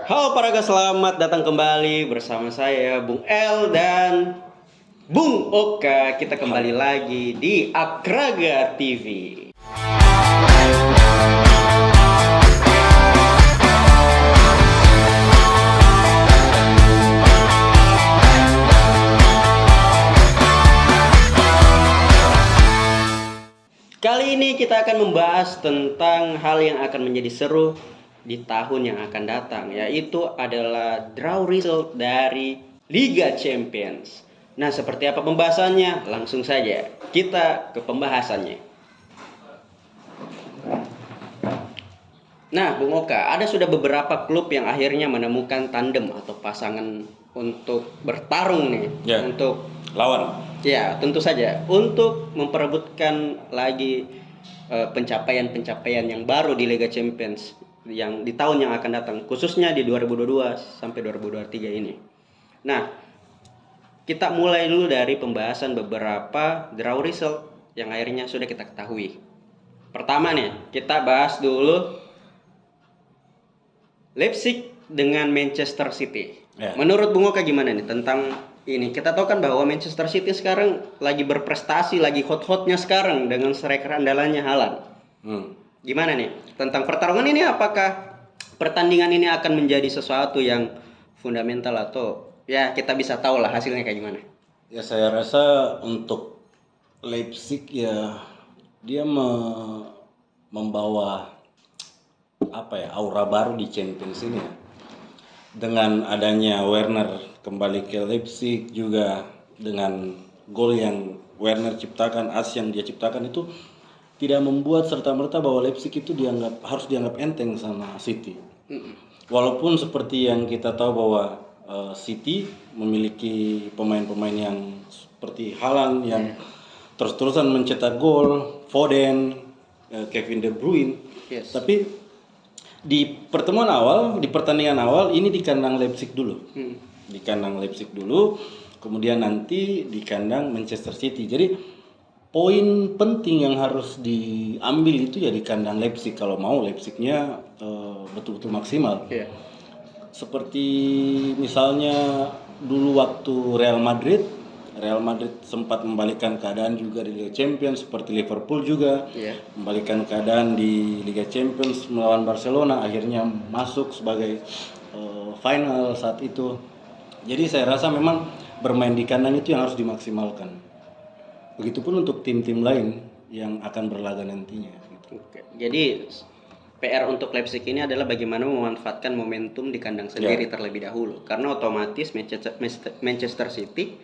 Halo para selamat datang kembali bersama saya Bung El dan Bung Oka. Kita kembali lagi di Akraga TV. Kali ini kita akan membahas tentang hal yang akan menjadi seru di tahun yang akan datang, yaitu adalah draw result dari Liga Champions. Nah, seperti apa pembahasannya? Langsung saja kita ke pembahasannya. Nah, Bung Oka, ada sudah beberapa klub yang akhirnya menemukan tandem atau pasangan untuk bertarung nih, untuk lawan. Ya, tentu saja untuk memperebutkan lagi pencapaian-pencapaian yang baru di Liga Champions yang di tahun yang akan datang, khususnya di 2022 sampai 2023 ini. Nah, kita mulai dulu dari pembahasan beberapa draw result yang akhirnya sudah kita ketahui. Pertama nih, kita bahas dulu Leipzig dengan Manchester City. Ya. Menurut Bung Oka gimana nih tentang ini? Kita tahu kan bahwa Manchester City sekarang lagi berprestasi, lagi hot-hotnya sekarang dengan striker andalannya Haaland. Gimana nih tentang pertarungan ini? Apakah pertandingan ini akan menjadi sesuatu yang fundamental atau ya kita bisa tahu lah hasilnya kayak gimana? Ya, saya rasa untuk Leipzig ya dia membawa aura baru di Champions ini ya. Dengan adanya Werner kembali ke Leipzig, juga dengan gol yang Werner ciptakan, yang dia ciptakan itu tidak membuat serta-merta bahwa Leipzig itu harus dianggap enteng sama City. Walaupun seperti yang kita tahu bahwa City memiliki pemain-pemain yang seperti Haaland yang terus-terusan mencetak gol, Foden, Kevin De Bruyne. Yes. Tapi di pertandingan awal ini di kandang Leipzig dulu. Di kandang Leipzig dulu, kemudian nanti di kandang Manchester City. Jadi poin penting yang harus diambil itu ya di kandang Leipzig kalau mau Leipzignya betul-betul maksimal. Yeah. Seperti misalnya dulu waktu Real Madrid sempat membalikkan keadaan juga di Liga Champions, seperti Liverpool juga membalikkan keadaan di Liga Champions melawan Barcelona, akhirnya masuk sebagai final saat itu. Jadi saya rasa memang bermain di kandang itu yang harus dimaksimalkan. Begitupun untuk tim-tim lain yang akan berlaga nantinya. Gitu. Oke. Jadi PR untuk Leipzig ini adalah bagaimana memanfaatkan momentum di kandang sendiri terlebih dahulu, karena otomatis Manchester City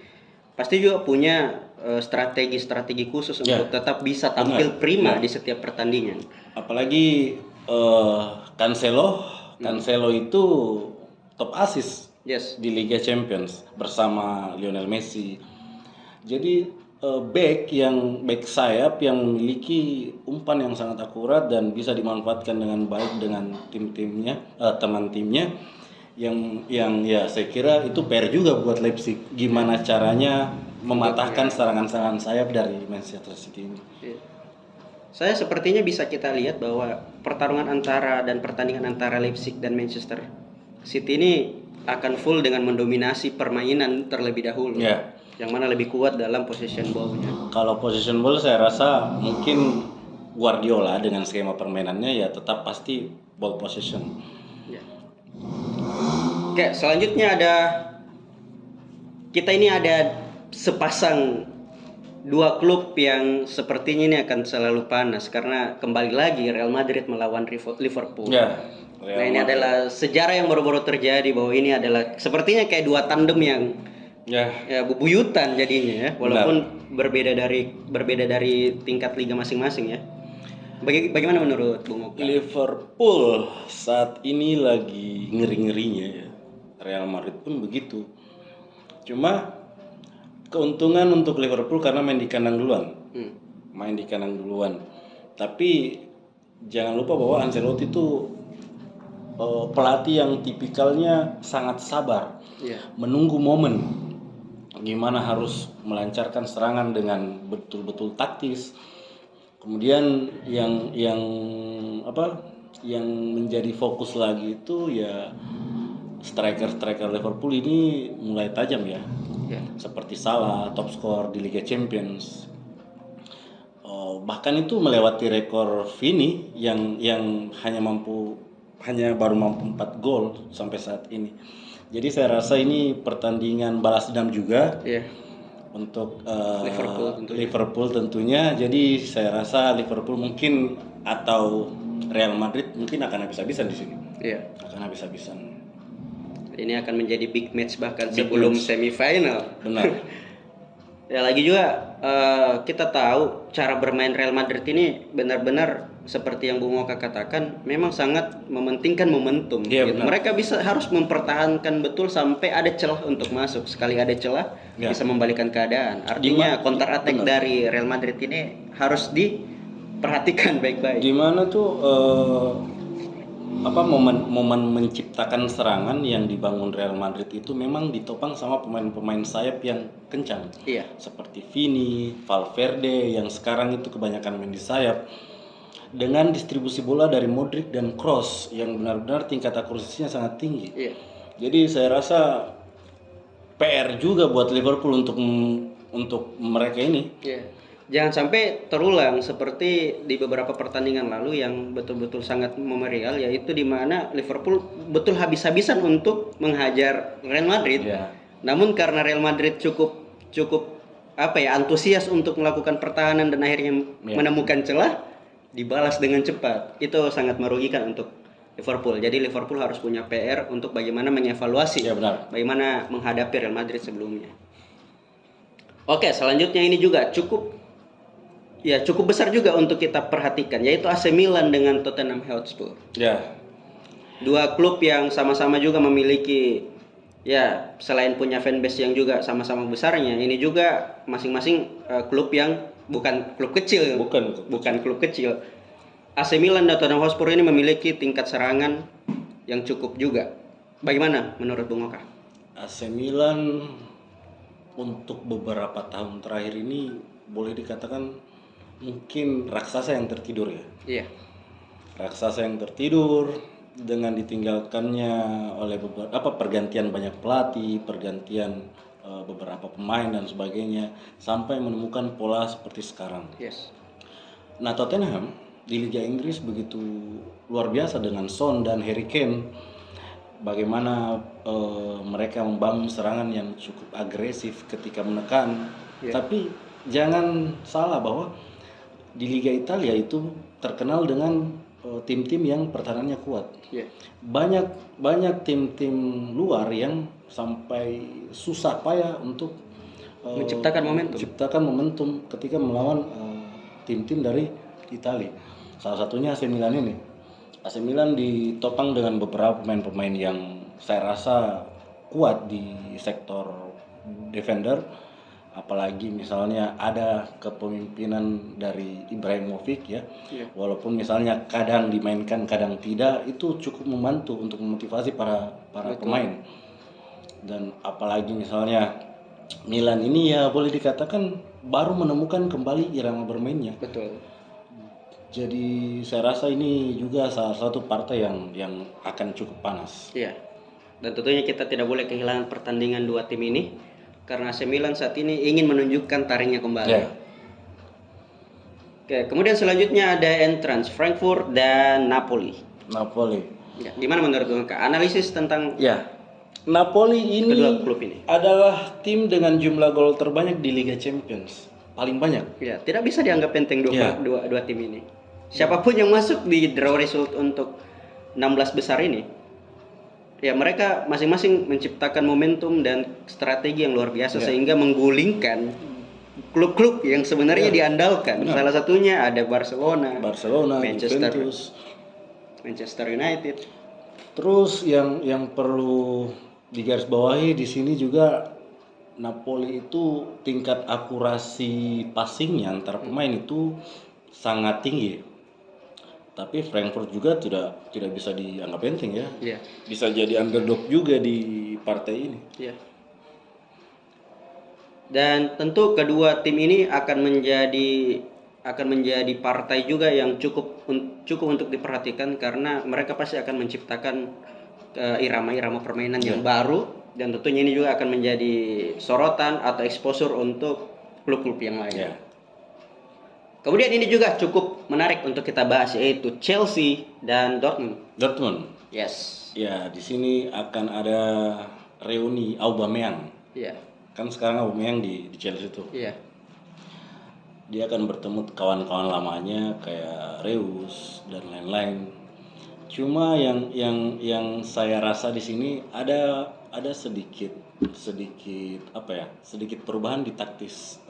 pasti juga punya strategi khusus untuk tetap bisa tampil prima di setiap pertandingan. Apalagi Cancelo itu top assist di Liga Champions bersama Lionel Messi. Jadi back sayap yang memiliki umpan yang sangat akurat dan bisa dimanfaatkan dengan baik dengan teman timnya. Yang ya saya kira itu PR juga buat Leipzig, gimana caranya mematahkan serangan-serangan sayap dari Manchester City ini. Saya sepertinya bisa kita lihat bahwa pertarungan pertandingan antara Leipzig dan Manchester City ini akan full dengan mendominasi permainan terlebih dahulu. Yang mana lebih kuat dalam possession ball-nya. Kalau possession ball saya rasa mungkin Guardiola dengan skema permainannya ya tetap pasti ball possession. Oke, selanjutnya kita ini ada sepasang dua klub yang sepertinya ini akan selalu panas karena kembali lagi Real Madrid melawan Liverpool. Nah, ini adalah sejarah yang baru-baru terjadi bahwa ini adalah sepertinya kayak dua tandem yang bubuyutan jadinya ya, walaupun berbeda dari tingkat liga masing-masing ya. Bagaimana menurut Bung Oka? Liverpool saat ini lagi ngeri-ngerinya ya. Real Madrid pun begitu. Cuma keuntungan untuk Liverpool karena main di kandang duluan. Tapi jangan lupa bahwa Ancelotti itu pelatih yang tipikalnya sangat sabar, menunggu momen gimana harus melancarkan serangan dengan betul-betul taktis. Kemudian yang menjadi fokus lagi itu ya striker Liverpool ini mulai tajam ya. Ya. Seperti Salah, top skor di Liga Champions. Bahkan itu melewati rekor Vini yang hanya baru mampu 4 gol sampai saat ini. Jadi saya rasa ini pertandingan balas dendam juga. Ya. Untuk Liverpool tentunya. Jadi saya rasa Liverpool mungkin atau Real Madrid mungkin akan habis-habisan di sini. Iya. Akan habis-habisan. Ini akan menjadi big match bahkan sebelum semifinal. Benar. Ya lagi juga kita tahu cara bermain Real Madrid ini benar-benar seperti yang Bung Oka katakan, memang sangat mementingkan momentum. Ya, gitu. Mereka harus mempertahankan betul sampai ada celah untuk masuk. Sekali ada celah bisa membalikan keadaan. Artinya counter attack dari Real Madrid ini harus diperhatikan baik-baik. Di mana tuh momen menciptakan serangan yang dibangun Real Madrid itu memang ditopang sama pemain-pemain sayap yang kencang. Iya. Seperti Vini, Valverde yang sekarang itu kebanyakan main di sayap. Dengan distribusi bola dari Modric dan Kroos yang benar-benar tingkat akurasinya sangat tinggi. Iya. Jadi saya rasa PR juga buat Liverpool untuk mereka ini. Iya. Jangan sampai terulang seperti di beberapa pertandingan lalu yang betul-betul sangat memerial, yaitu di mana Liverpool betul habis-habisan untuk menghajar Real Madrid. Yeah. Namun karena Real Madrid cukup antusias untuk melakukan pertahanan dan akhirnya menemukan celah, dibalas dengan cepat. Itu sangat merugikan untuk Liverpool. Jadi Liverpool harus punya PR untuk bagaimana mengevaluasi, bagaimana menghadapi Real Madrid sebelumnya. Oke, selanjutnya ini juga cukup besar juga untuk kita perhatikan, yaitu AC Milan dengan Tottenham Hotspur. Ya. Dua klub yang sama-sama juga memiliki, selain punya fanbase yang juga sama-sama besarnya, ini juga masing-masing klub yang bukan klub kecil. Bukan klub kecil. AC Milan dan Tottenham Hotspur ini memiliki tingkat serangan yang cukup juga. Bagaimana menurut Bung Oka? AC Milan untuk beberapa tahun terakhir ini boleh dikatakan mungkin raksasa yang tertidur ya. Iya. Raksasa yang tertidur dengan ditinggalkannya oleh pergantian banyak pelatih, pergantian beberapa pemain dan sebagainya sampai menemukan pola seperti sekarang. Yes. Nah, Tottenham di Liga Inggris begitu luar biasa dengan Son dan Harry Kane. Bagaimana mereka membangun serangan yang cukup agresif ketika menekan. Tapi jangan salah bahwa di Liga Italia itu terkenal dengan tim-tim yang pertahanannya kuat. Banyak tim-tim luar yang sampai susah payah untuk menciptakan momentum ketika melawan tim-tim dari Italia. Salah satunya AC Milan ini. AC Milan ditopang dengan beberapa pemain-pemain yang saya rasa kuat di sektor defender. Apalagi misalnya ada kepemimpinan dari Ibrahimovic walaupun misalnya kadang dimainkan kadang tidak, itu cukup membantu untuk memotivasi para pemain. Dan apalagi misalnya Milan ini boleh dikatakan baru menemukan kembali irama bermainnya. Betul. Jadi saya rasa ini juga salah satu partai yang akan cukup panas. Iya. Dan tentunya kita tidak boleh kehilangan pertandingan dua tim ini. Karena AC Milan saat ini ingin menunjukkan taringnya kembali. Oke, kemudian selanjutnya ada entrance Frankfurt dan Napoli. Ya, gimana menurut Anda? Analisis tentang Napoli ini kedua klub ini adalah tim dengan jumlah gol terbanyak di Liga Champions, paling banyak. Ya, tidak bisa dianggap enteng dua tim ini. Siapapun yang masuk di draw result untuk 16 besar ini, mereka masing-masing menciptakan momentum dan strategi yang luar biasa sehingga menggulingkan klub-klub yang sebenarnya diandalkan. Salah satunya ada Barcelona, Juventus, Manchester United. Terus yang perlu digarisbawahi di sini juga Napoli itu tingkat akurasi passingnya antar pemain itu sangat tinggi. Tapi Frankfurt juga tidak bisa dianggap enteng ya. Bisa jadi underdog juga di partai ini. Dan tentu kedua tim ini akan menjadi partai juga yang cukup untuk diperhatikan karena mereka pasti akan menciptakan irama-irama permainan yang baru, dan tentunya ini juga akan menjadi sorotan atau exposure untuk klub-klub yang lain. Kemudian ini juga cukup menarik untuk kita bahas, yaitu Chelsea dan Dortmund. Yes. Ya, di sini akan ada reuni Aubameyang. Iya. Kan sekarang Aubameyang di Chelsea tuh. Iya. Dia akan bertemu kawan-kawan lamanya kayak Reus dan lain-lain. Cuma yang saya rasa di sini ada sedikit sedikit perubahan di taktis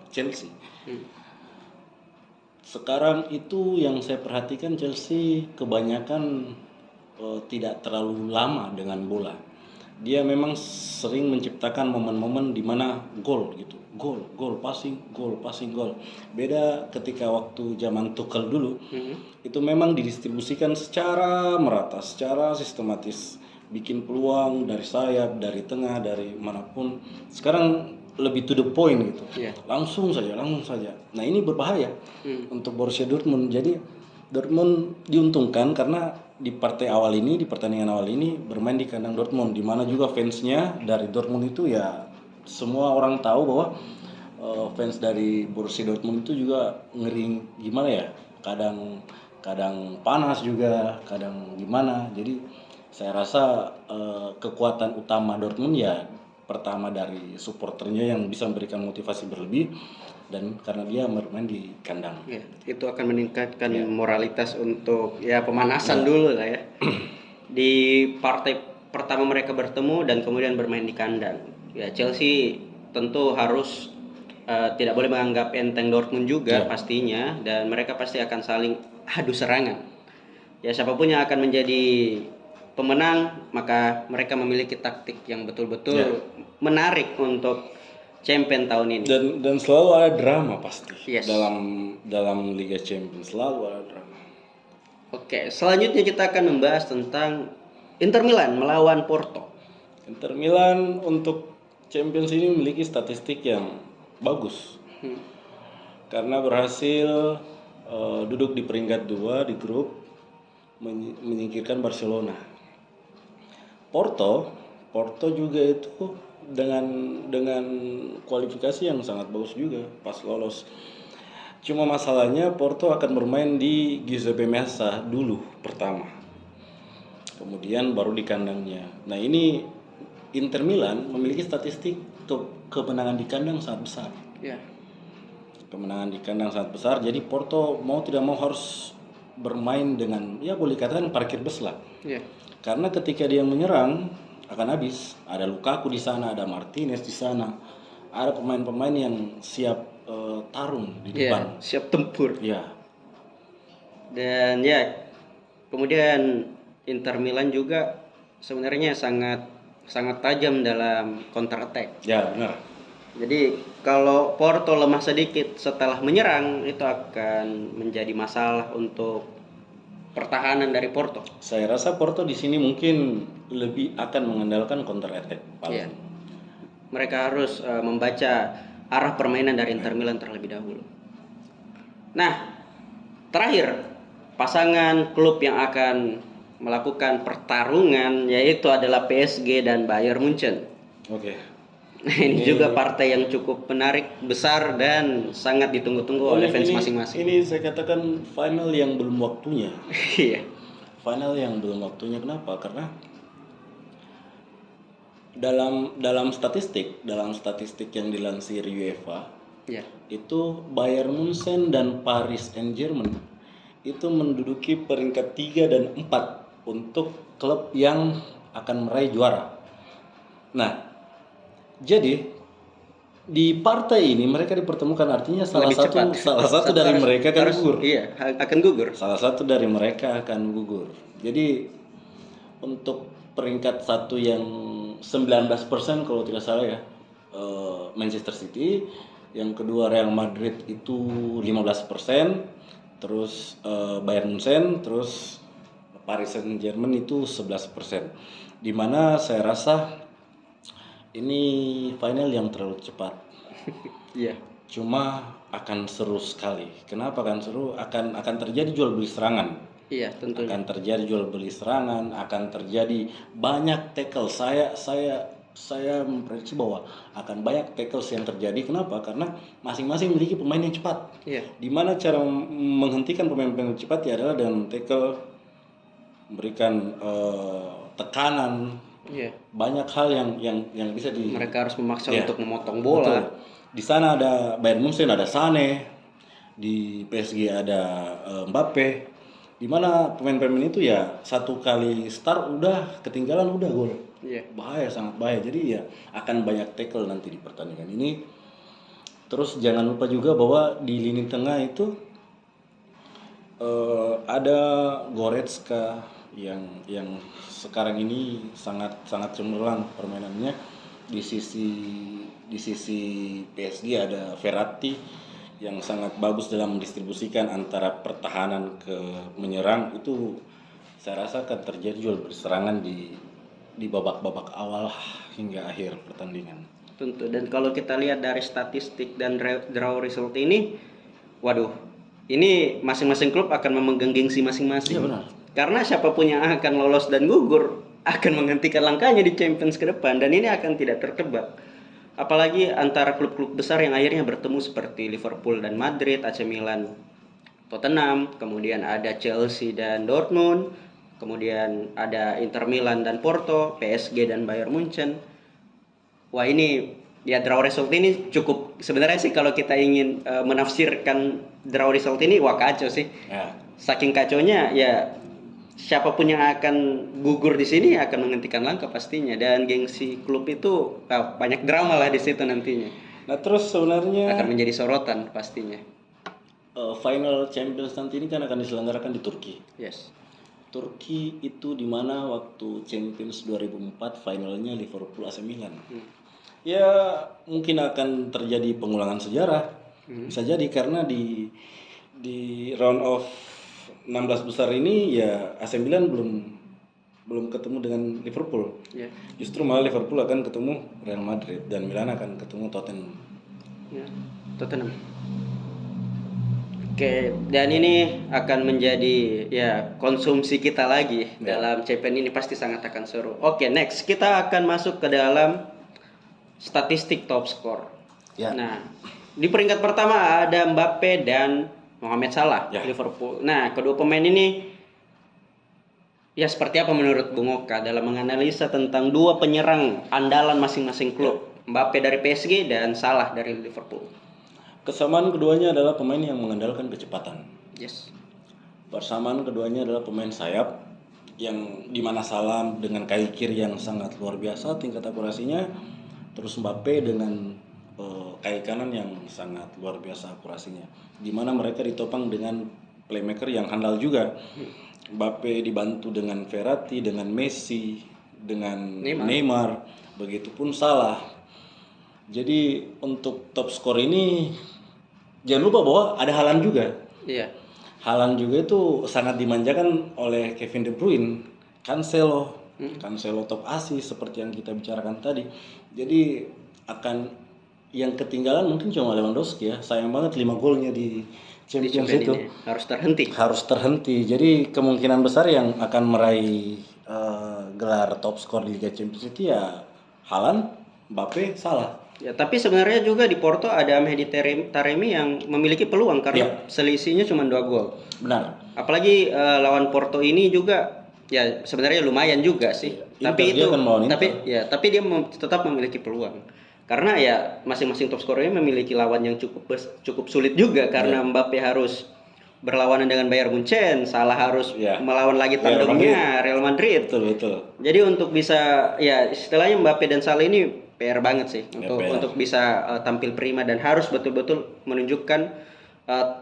Chelsea. Sekarang itu yang saya perhatikan, Chelsea kebanyakan tidak terlalu lama dengan bola. Dia memang sering menciptakan momen-momen di mana gol gitu. Gol, passing, gol. Beda ketika waktu zaman Tuchel dulu. Itu memang didistribusikan secara merata, secara sistematis. Bikin peluang dari sayap, dari tengah, dari manapun. Sekarang lebih to the point gitu. Langsung saja. Nah, ini berbahaya untuk Borussia Dortmund. Jadi Dortmund diuntungkan karena di pertandingan awal ini bermain di kandang Dortmund, di mana juga fansnya dari Dortmund itu ya semua orang tahu bahwa fans dari Borussia Dortmund itu juga ngeri gimana ya, kadang panas juga, kadang gimana. Jadi saya rasa kekuatan utama Dortmund ya pertama dari supporternya yang bisa memberikan motivasi berlebih, dan karena dia bermain di kandang. Itu akan meningkatkan moralitas untuk pemanasan dulu lah ya. Di partai pertama mereka bertemu dan kemudian bermain di kandang. Ya, Chelsea tentu harus tidak boleh menganggap enteng Dortmund juga pastinya, dan mereka pasti akan saling adu serangan. Ya, siapapun yang akan menjadi pemenang, maka mereka memiliki taktik yang betul-betul menarik untuk champion tahun ini. Dan selalu ada drama pasti. Dalam Liga Champions selalu ada drama. Oke, selanjutnya kita akan membahas tentang Inter Milan melawan Porto. Inter Milan untuk Champions ini memiliki statistik yang bagus. Karena berhasil duduk di peringkat 2 di grup, menyingkirkan Barcelona. Porto juga itu dengan kualifikasi yang sangat bagus juga pas lolos. Cuma masalahnya Porto akan bermain di Giuseppe Meazza dulu pertama, kemudian baru di kandangnya. Nah, ini Inter Milan memiliki statistik kemenangan di kandang sangat besar. Kemenangan di kandang sangat besar, jadi Porto mau tidak mau harus bermain dengan boleh dikatakan parkir bus lah. Karena ketika dia menyerang akan habis. Ada Lukaku di sana, ada Martinez di sana, ada pemain-pemain yang siap tarung di depan, siap tempur. Dan kemudian Inter Milan juga sebenarnya sangat tajam dalam counter attack. Benar. Jadi kalau Porto lemah sedikit setelah menyerang, itu akan menjadi masalah untuk pertahanan dari Porto. Saya rasa Porto di sini mungkin lebih akan mengandalkan counter attack. Mereka harus membaca arah permainan dari Inter Milan terlebih dahulu. Nah, terakhir pasangan klub yang akan melakukan pertarungan yaitu adalah PSG dan Bayern Munchen. Nah, ini juga partai yang cukup menarik, besar, dan sangat ditunggu-tunggu oleh fans masing-masing. Ini saya katakan final yang belum waktunya. Final yang belum waktunya. Kenapa? Karena dalam statistik yang dilansir UEFA, itu Bayern Munchen dan Paris Saint-Germain itu menduduki peringkat 3 dan 4 untuk klub yang akan meraih juara. Nah, jadi di partai ini mereka dipertemukan, artinya salah satu dari mereka akan gugur. Akan gugur. Salah satu dari mereka akan gugur. Jadi untuk peringkat 1 yang 19% kalau tidak salah ya, Manchester City, yang kedua Real Madrid itu 15%, terus Bayern Munchen, terus Paris Saint-Germain itu 11%. Dimana saya rasa ini final yang terlalu cepat. Cuma akan seru sekali. Kenapa akan seru? Akan terjadi jual beli serangan. Iya, tentunya. Akan terjadi jual beli serangan, akan terjadi banyak tackle. Saya memprediksi bahwa akan banyak tackles yang terjadi. Kenapa? Karena masing-masing memiliki pemain yang cepat. Iya. Dimana cara menghentikan pemain-pemain cepat ya adalah dengan tackle, memberikan tekanan. Iya. Banyak hal yang bisa Mereka harus memaksa Iya. untuk memotong bola. Betul. Di sana ada Bayern Munchen, ada Sane, di PSG ada Mbappe. Di mana pemain-pemain itu ya satu kali start udah ketinggalan udah gol. Iya. Bahaya, sangat bahaya. Jadi ya akan banyak tackle nanti di pertandingan ini. Terus jangan lupa juga bahwa di lini tengah itu ada Goretzka yang sekarang ini sangat cemerlang permainannya. Di sisi PSG ada Verratti yang sangat bagus dalam mendistribusikan antara pertahanan ke menyerang. Itu saya rasa akan terjadi jual berserangan di babak-babak awal hingga akhir pertandingan. Tentu. Dan kalau kita lihat dari statistik dan draw result ini, waduh, ini masing-masing klub akan memegang gengsi masing-masing. Iya benar. Karena siapapun yang akan lolos dan gugur akan menghentikan langkahnya di Champions ke depan, dan ini akan tidak tertebak. Apalagi antara klub-klub besar yang akhirnya bertemu seperti Liverpool dan Madrid, AC Milan, Tottenham, kemudian ada Chelsea dan Dortmund, kemudian ada Inter Milan dan Porto, PSG dan Bayern Munchen. Wah, ini ya draw result ini cukup, sebenarnya sih kalau kita ingin menafsirkan draw result ini wah kacau sih. Ya. Saking kacaunya ya siapapun yang akan gugur di sini akan menghentikan langkah pastinya, dan gengsi klub itu banyak drama lah di situ nantinya. Nah terus sebenarnya Akan menjadi sorotan pastinya. Final Champions nanti ini kan akan diselenggarakan di Turki. Yes. Turki itu dimana waktu Champions 2004 finalnya Liverpool AC Milan. Ya mungkin akan terjadi pengulangan sejarah. Bisa jadi karena di round of 16 besar ini ya AC Milan belum ketemu dengan Liverpool. Yeah. Justru malah Liverpool akan ketemu Real Madrid dan Milan akan ketemu Tottenham. Ya, Tottenham. Oke, dan ini akan menjadi ya konsumsi kita lagi dalam Champions ini, pasti sangat akan seru. Oke, next kita akan masuk ke dalam statistik top score. Ya. Nah, di peringkat pertama ada Mbappe dan Mohamed Salah, Ya. Liverpool. Nah, kedua pemain ini ya seperti apa menurut Bung Oka dalam menganalisa tentang dua penyerang andalan masing-masing klub, Mbappe dari PSG dan Salah dari Liverpool? Kesamaan keduanya adalah pemain yang mengandalkan kecepatan. Yes. Persamaan keduanya adalah pemain sayap yang dimana Salah dengan kaki kiri yang sangat luar biasa tingkat akurasinya, terus Mbappe dengan kaki kanan yang sangat luar biasa akurasinya. Dimana mereka ditopang dengan playmaker yang handal juga. Mbappe dibantu dengan Verratti, dengan Messi, dengan Neymar, begitupun Salah. Jadi untuk top skor ini jangan lupa bahwa ada Haaland juga. Iya. Haaland juga itu sangat dimanjakan oleh Kevin De Bruyne, Cancelo top asis seperti yang kita bicarakan tadi. Jadi akan yang ketinggalan mungkin cuma Lewandowski ya. Sayang banget 5 golnya di Champions itu. Harus terhenti. Jadi kemungkinan besar yang akan meraih gelar top skor di Liga Champions itu ya Haaland, Mbappe, Salah. Ya, tapi sebenarnya juga di Porto ada Mehdi Taremi yang memiliki peluang karena selisihnya cuma 2 gol. Benar. Apalagi lawan Porto ini juga ya sebenarnya lumayan juga sih. Tapi dia tetap memiliki peluang. Karena ya masing-masing top scorernya memiliki lawan yang cukup sulit juga karena Mbappe harus berlawanan dengan Bayern Munchen, Salah harus melawan lagi tandemnya Real Madrid. Betul. Jadi untuk bisa ya istilahnya Mbappe dan Salah ini PR banget sih untuk bisa tampil prima dan harus betul-betul menunjukkan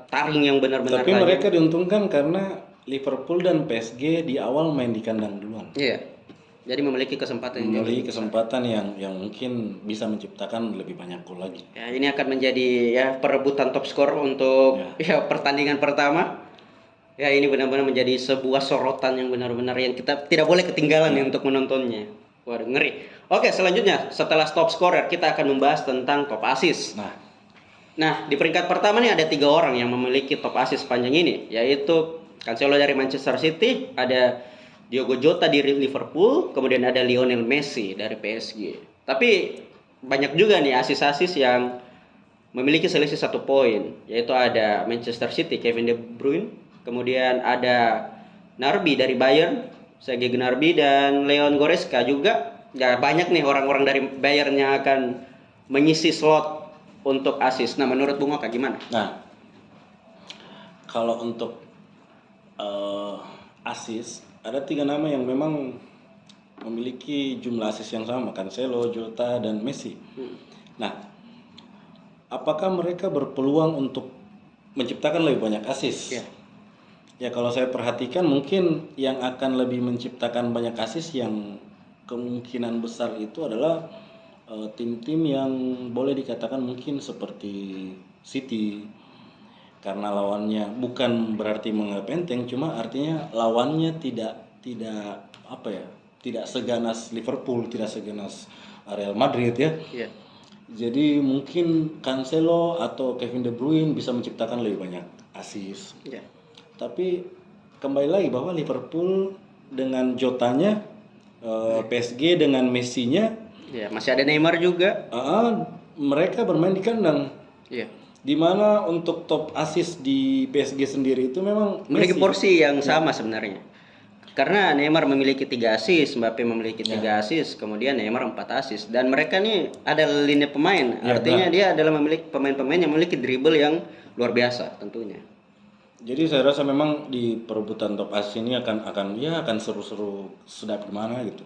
taring yang benar-benar. Tapi mereka diuntungkan karena Liverpool dan PSG di awal main di kandang duluan. Iya. Jadi memiliki kesempatan yang mungkin bisa menciptakan lebih banyak gol lagi. Ya, ini akan menjadi ya perebutan top skor untuk pertandingan pertama. Ya, ini benar-benar menjadi sebuah sorotan yang benar-benar yang kita tidak boleh ketinggalan untuk menontonnya. Waduh, ngeri. Oke, selanjutnya setelah top scorer kita akan membahas tentang top assist. Nah, di peringkat pertama nih ada 3 orang yang memiliki top assist sepanjang ini, yaitu Cancelo dari Manchester City, ada Diogo Jota di Liverpool, kemudian ada Lionel Messi dari PSG. Tapi banyak juga nih asis-asis yang memiliki selisih 1 poin, yaitu ada Manchester City, Kevin De Bruyne, kemudian ada Gnabry dari Bayern, Serge Gnabry, dan Leon Goretzka juga. Ya banyak nih orang-orang dari Bayern yang akan mengisi slot untuk asis. Nah, menurut Bung Oka gimana? Nah, kalau untuk asis, ada 3 nama yang memang memiliki jumlah asis yang sama, Cancelo, Jota, dan Messi. Nah, apakah mereka berpeluang untuk menciptakan lebih banyak asis? Ya kalau saya perhatikan mungkin yang akan lebih menciptakan banyak asis yang kemungkinan besar itu adalah tim-tim yang boleh dikatakan mungkin seperti City, karena lawannya bukan berarti menganggap enteng, cuma artinya lawannya tidak seganas Liverpool, tidak seganas Real Madrid ya. Jadi mungkin Cancelo atau Kevin De Bruyne bisa menciptakan lebih banyak asis. Tapi kembali lagi bahwa Liverpool dengan Jotanya, PSG dengan Messi-nya, masih ada Neymar juga. Mereka bermain di kandang. Di mana untuk top asis di PSG sendiri itu memang memiliki porsi yang sama sebenarnya. Karena Neymar memiliki 3 asis, Mbappe memiliki 3 asis, kemudian Neymar 4 asis. Dan mereka nih ada lini pemain, artinya dia adalah memiliki pemain-pemain yang memiliki dribble yang luar biasa tentunya. Jadi saya rasa memang di perebutan top asis ini akan seru-seru sedap gimana gitu.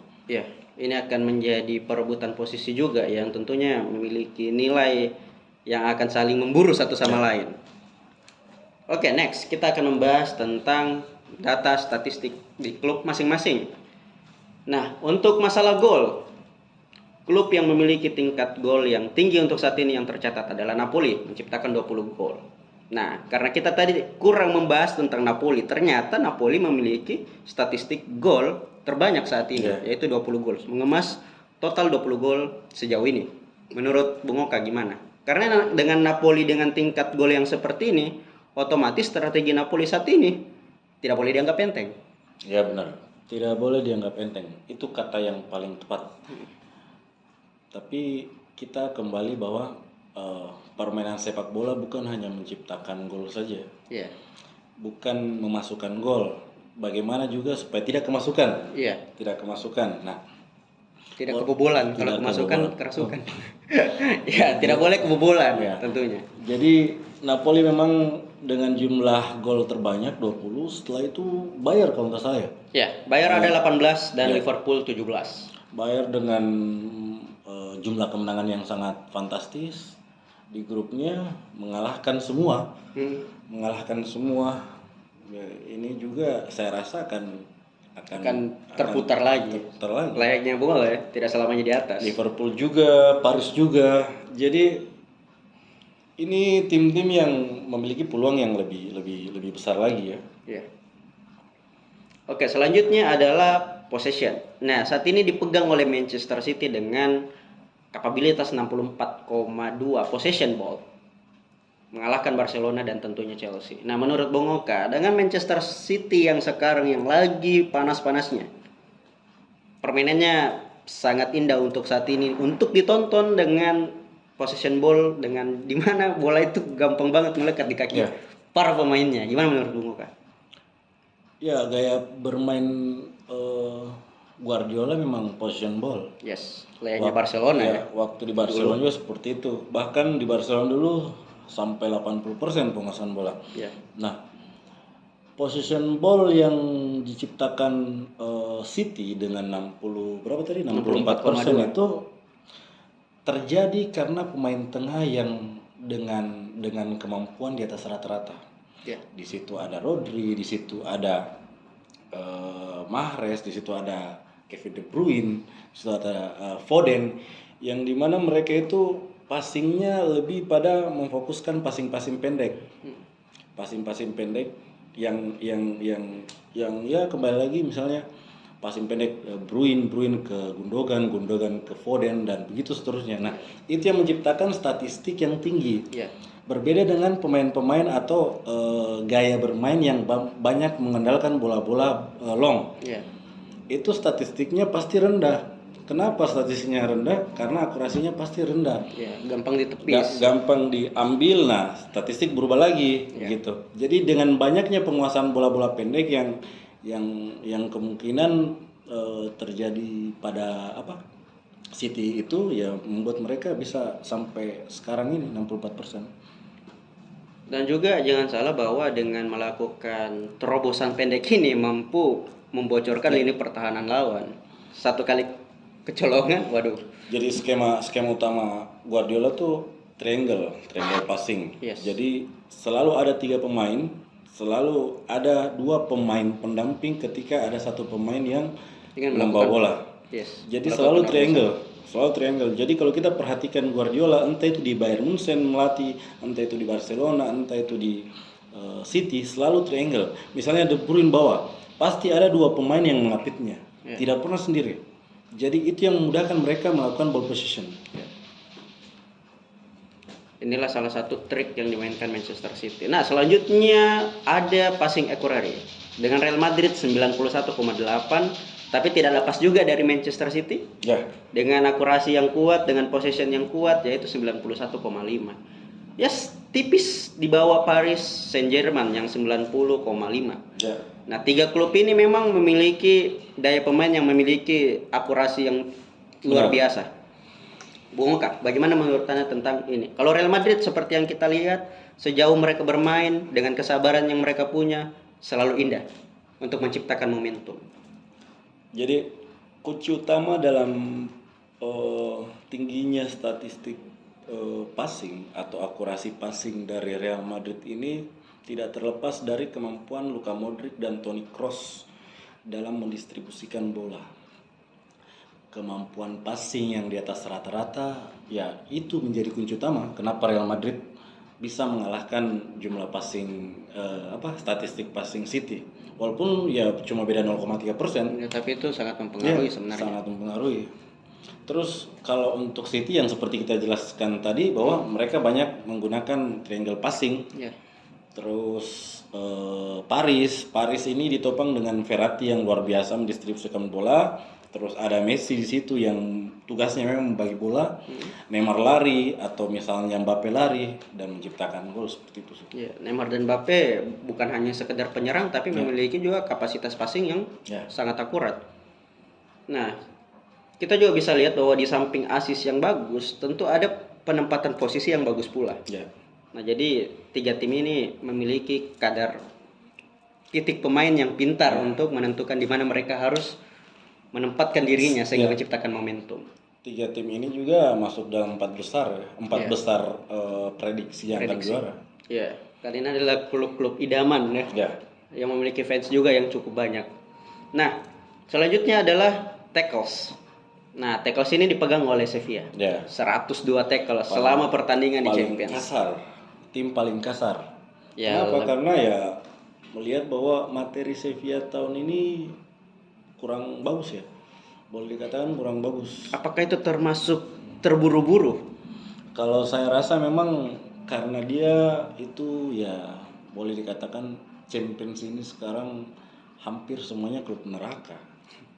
Ini akan menjadi perebutan posisi juga yang tentunya memiliki nilai yang akan saling memburu satu sama lain. Oke, next kita akan membahas tentang data statistik di klub masing-masing. Nah, untuk masalah gol, klub yang memiliki tingkat gol yang tinggi untuk saat ini yang tercatat adalah Napoli, menciptakan 20 gol. Nah, karena kita tadi kurang membahas tentang Napoli, ternyata Napoli memiliki statistik gol terbanyak saat ini, yaitu 20 gol. Mengemas total 20 gol sejauh ini. Menurut Bung Oka gimana? Karena dengan Napoli dengan tingkat gol yang seperti ini, otomatis strategi Napoli saat ini tidak boleh dianggap enteng. Ya benar, tidak boleh dianggap enteng. Itu kata yang paling tepat. Tapi kita kembali bahwa permainan sepak bola bukan hanya menciptakan gol saja. Bukan memasukkan gol. Bagaimana juga supaya tidak kemasukan. Tidak kemasukan. Nah, tidak kebobolan. Kalau kemasukan kerasukan. Tidak boleh kebobolan tentunya. Jadi Napoli memang dengan jumlah gol terbanyak 20, setelah itu Bayer kalau nggak salah ya. Bayer ada 18 dan Liverpool 17. Bayer dengan jumlah kemenangan yang sangat fantastis di grupnya, mengalahkan semua. Ini juga saya rasa akan terputar lagi. Layaknya bola ya, tidak selamanya di atas. Liverpool juga, Paris juga. Jadi ini tim-tim yang memiliki peluang yang lebih besar lagi ya. Oke, selanjutnya adalah possession. Nah, saat ini dipegang oleh Manchester City dengan kapabilitas 64,2 possession ball, mengalahkan Barcelona dan tentunya Chelsea. Nah, menurut Bung Oka, dengan Manchester City yang sekarang yang lagi panas-panasnya, permainannya sangat indah untuk saat ini untuk ditonton dengan possession ball, dengan dimana bola itu gampang banget melekat di kaki para pemainnya. Gimana menurut Bung Oka? Ya, gaya bermain Guardiola memang possession ball. Layaknya Barcelona ya. Waktu di Barcelona juga seperti itu. Bahkan di Barcelona dulu sampai 80% penguasaan bola. Nah, possession ball yang diciptakan City dengan 64% itu terjadi karena pemain tengah yang dengan kemampuan di atas rata-rata. Di situ ada Rodri, di situ ada Mahrez, di situ ada Kevin De Bruyne, di situ ada Foden, yang dimana mereka itu passingnya lebih pada memfokuskan passing pendek, passing pendek yang ya kembali lagi misalnya passing pendek Bruin ke Gundogan ke Foden dan begitu seterusnya. Nah, itu yang menciptakan statistik yang tinggi. Berbeda dengan pemain-pemain atau gaya bermain yang banyak mengandalkan bola-bola long. Itu statistiknya pasti rendah. Kenapa statistiknya rendah? Karena akurasinya pasti rendah. Gampang ditepis. Gampang diambil. Nah, statistik berubah lagi gitu. Jadi dengan banyaknya penguasaan bola-bola pendek yang kemungkinan terjadi pada City itu ya membuat mereka bisa sampai sekarang ini 64%. Dan juga jangan salah bahwa dengan melakukan terobosan pendek ini mampu membocorkan lini pertahanan lawan. Satu kali kecolongan, waduh. Jadi skema utama Guardiola tuh triangle passing. Jadi selalu ada 3 pemain, selalu ada 2 pemain pendamping ketika ada 1 pemain yang membawa bola. Jadi selalu triangle. Jadi kalau kita perhatikan Guardiola, entah itu di Bayern Munchen melatih, entah itu di Barcelona, entah itu di City, selalu triangle. Misalnya De Bruyne bawa, pasti ada 2 pemain yang mengapitnya, tidak pernah sendiri. Jadi itu yang memudahkan mereka melakukan ball possession. Inilah salah satu trik yang dimainkan Manchester City. Nah, selanjutnya ada passing accuracy. Dengan Real Madrid 91,8, tapi tidak lepas juga dari Manchester City. Dengan akurasi yang kuat, dengan possession yang kuat, yaitu 91,5. Tipis di bawah Paris Saint-Germain yang 90,5. Nah, 3 klub ini memang memiliki daya pemain yang memiliki akurasi yang luar biasa. Bung Oka, bagaimana menurut Anda tentang ini? Kalau Real Madrid seperti yang kita lihat, sejauh mereka bermain dengan kesabaran yang mereka punya, selalu indah untuk menciptakan momentum. Jadi kunci utama dalam tingginya statistik passing atau akurasi passing dari Real Madrid ini tidak terlepas dari kemampuan Luka Modric dan Toni Kroos dalam mendistribusikan bola. Kemampuan passing yang di atas rata-rata, ya itu menjadi kunci utama kenapa Real Madrid bisa mengalahkan jumlah passing statistik passing City. Walaupun ya cuma beda 0,3%. Tapi itu sangat mempengaruhi sebenarnya. Sangat mempengaruhi. Terus kalau untuk City yang seperti kita jelaskan tadi bahwa mereka banyak menggunakan triangle passing. Terus Paris ini ditopang dengan Verratti yang luar biasa mendistribusikan bola. Terus ada Messi di situ yang tugasnya memang membagi bola, Neymar lari atau misalnya Mbappe lari dan menciptakan gol seperti itu. Neymar dan Mbappe bukan hanya sekedar penyerang tapi memiliki juga kapasitas passing yang sangat akurat. Nah, kita juga bisa lihat bahwa di samping assist yang bagus, tentu ada penempatan posisi yang bagus pula. Nah, jadi 3 tim ini memiliki kadar titik pemain yang pintar untuk menentukan di mana mereka harus menempatkan dirinya sehingga menciptakan momentum. 3 tim ini juga masuk dalam 4 besar ya. 4 besar prediksi yang akan juara. Karena ini adalah klub-klub idaman yang memiliki fans juga yang cukup banyak. Nah, selanjutnya adalah tackles. Nah, tackles ini dipegang oleh Sevilla. 102 tackles selama pertandingan di Champions. Tim paling kasar. Kenapa? Karena ya melihat bahwa materi Sevilla tahun ini kurang bagus ya, boleh dikatakan kurang bagus. Apakah itu termasuk terburu-buru? Kalau saya rasa memang karena dia itu ya boleh dikatakan Champions ini sekarang hampir semuanya klub neraka.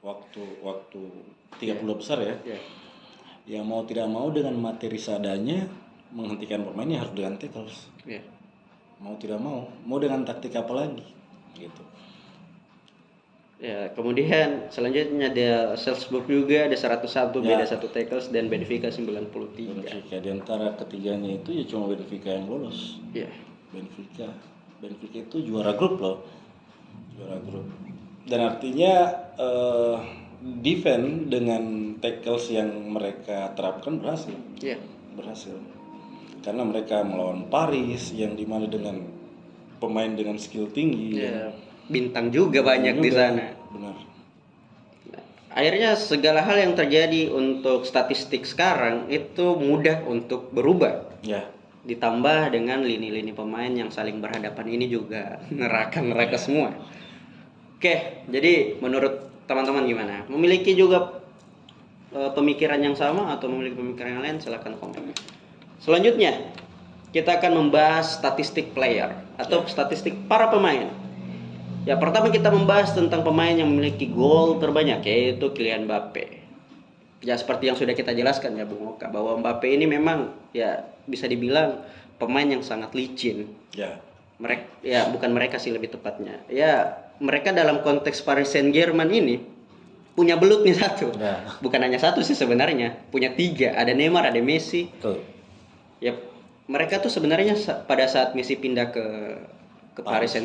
Waktu 30 besar ya. Ya mau tidak mau dengan materi seadanya menghentikan pemainnya harus dengan tackles. Mau tidak mau dengan taktik apa lagi gitu. Kemudian selanjutnya ada Salzburg juga ada 101 beda 1 tackles dan Benfica 93. Di antara ketiganya itu ya cuma Benfica yang lolos. Benfica itu juara grup loh. Dan artinya defense dengan tackles yang mereka terapkan berhasil. Berhasil. Karena mereka melawan Paris yang dimana dengan pemain dengan skill tinggi. Bintang juga banyak di sana. Benar. Akhirnya segala hal yang terjadi untuk statistik sekarang itu mudah untuk berubah. Ditambah dengan lini-lini pemain yang saling berhadapan ini juga neraka semua. Oke, jadi menurut teman-teman gimana? Memiliki juga pemikiran yang sama atau memiliki pemikiran yang lain? Silakan komen. Selanjutnya kita akan membahas statistik player atau statistik para pemain. Ya, pertama kita membahas tentang pemain yang memiliki gol terbanyak, yaitu Kylian Mbappe. Ya, seperti yang sudah kita jelaskan ya Bung Oka, bahwa Mbappe ini memang ya bisa dibilang pemain yang sangat licin. Ya. Bukan mereka sih lebih tepatnya. Ya, mereka dalam konteks Paris Saint-Germain ini punya belut nih satu. Ya. Bukan hanya satu sih sebenarnya, punya 3. Ada Neymar, ada Messi. Betul. Ya, mereka tuh sebenarnya pada saat Messi pindah ke Paris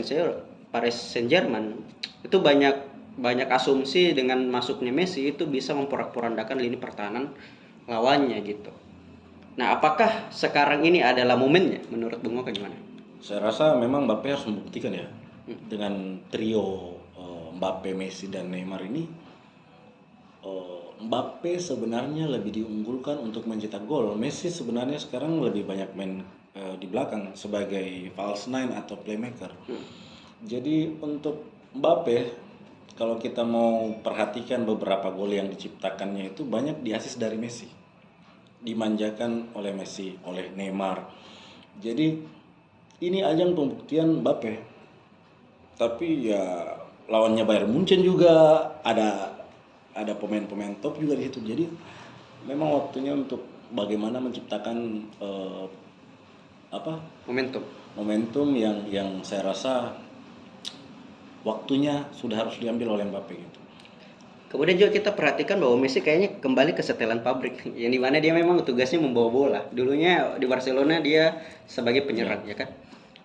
Saint-Germain itu banyak asumsi dengan masuknya Messi itu bisa memporak-porandakan lini pertahanan lawannya gitu. Nah, apakah sekarang ini adalah momennya menurut Bung Oka gimana? Saya rasa memang Mbappe harus membuktikan ya. Dengan trio Mbappe, Messi dan Neymar ini, Mbappe sebenarnya lebih diunggulkan untuk mencetak gol. Messi sebenarnya sekarang lebih banyak main di belakang sebagai false nine atau playmaker. Jadi untuk Mbappe, kalau kita mau perhatikan beberapa gol yang diciptakannya itu banyak diasis dari Messi, dimanjakan oleh Messi, oleh Neymar. Jadi ini ajang pembuktian Mbappe. Tapi ya lawannya Bayern Munchen juga ada pemain-pemain top juga di situ. Jadi memang waktunya untuk bagaimana menciptakan momentum yang saya rasa waktunya sudah harus diambil oleh Mbappe gitu. Kemudian juga kita perhatikan bahwa Messi kayaknya kembali ke setelan pabrik, yang dimana dia memang tugasnya membawa bola. Dulunya di Barcelona dia sebagai penyerang ya kan,